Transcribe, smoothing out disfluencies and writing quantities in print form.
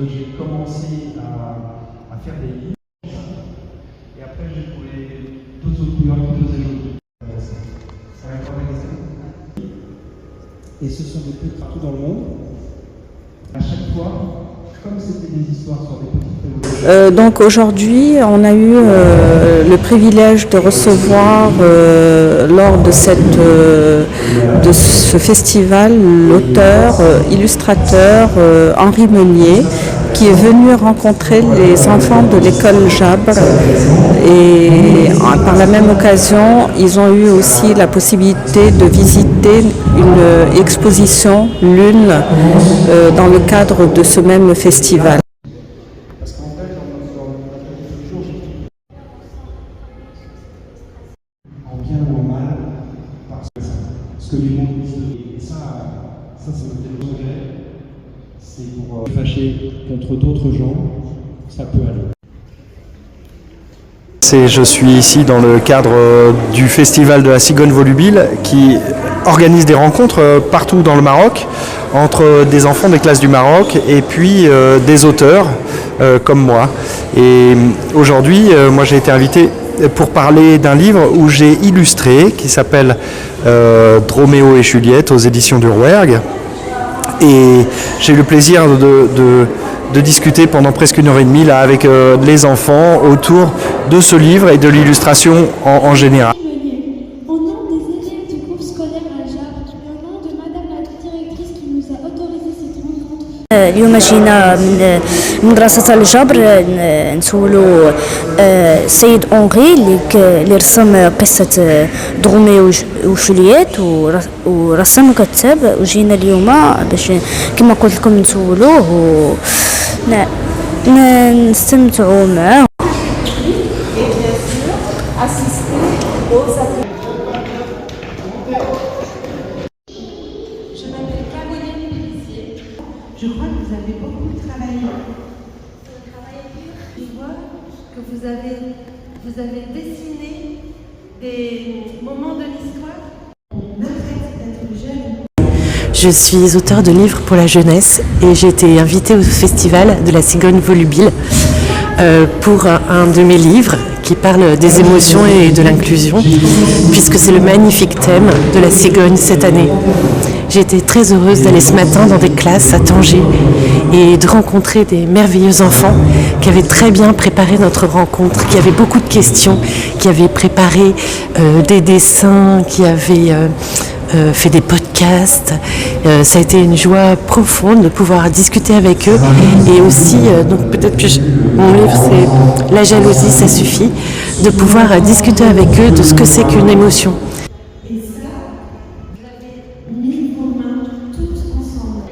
j'ai commencé à faire des livres. Et après, j'ai trouvé d'autres autres couleurs qui faisaient joli. Ça va encore ça. Et ce sont des trucs partout dans le monde. À chaque fois, comme c'était des histoires sur des petites révolutions. Donc aujourd'hui, on a eu le privilège de recevoir lors de ce festival l'auteur, illustrateur Henri Meunier, qui est venu rencontrer les enfants de l'école Jabre, et par la même occasion, ils ont eu aussi la possibilité de visiter une exposition lune dans le cadre de ce même festival. Parce qu'en fait, dans le jour, en bien ou en mal, parce que ce que les mots disent, et ça c'est le regret, c'est pour fâcher contre d'autres gens, ça peut aller. Je suis ici dans le cadre du festival de la Cigogne Volubile qui organise des rencontres partout dans le Maroc entre des enfants des classes du Maroc et puis des auteurs comme moi. Et aujourd'hui, moi j'ai été invité pour parler d'un livre où j'ai illustré qui s'appelle Droméo et Juliette aux éditions du Rouergue. Et j'ai eu le plaisir de discuter pendant presque 1h30 là, avec les enfants autour de ce livre et de l'illustration en général. Au nom des élèves du groupe scolaire à Jabre, au nom de Madame la directrice qui nous a autorisé cette rencontre. اليوم جينا من مدرسة الجبر نسولو السيد أونغي اللي رسم قصة دروميو وجولييت ورسم وكتب، وجينا اليوم باش كما قلت لكم نسولوه ونستمتعوا معاه. Je crois que vous avez beaucoup travaillé. Je vois que vous avez dessiné des moments de l'histoire. On arrête d'être jeune. Je suis auteure de livres pour la jeunesse et j'ai été invitée au festival de la Cigogne Volubile pour un de mes livres qui parle des émotions et de l'inclusion, puisque c'est le magnifique thème de la Cigogne cette année. J'ai été très heureuse d'aller ce matin dans des classes à Tanger et de rencontrer des merveilleux enfants qui avaient très bien préparé notre rencontre, qui avaient beaucoup de questions, qui avaient préparé des dessins, qui avaient fait des podcasts. Ça a été une joie profonde de pouvoir discuter avec eux, et aussi, donc peut-être que mon livre c'est La jalousie, ça suffit, de pouvoir discuter avec eux de ce que c'est qu'une émotion. Et ça, vous avez mis vos mains toutes ensemble.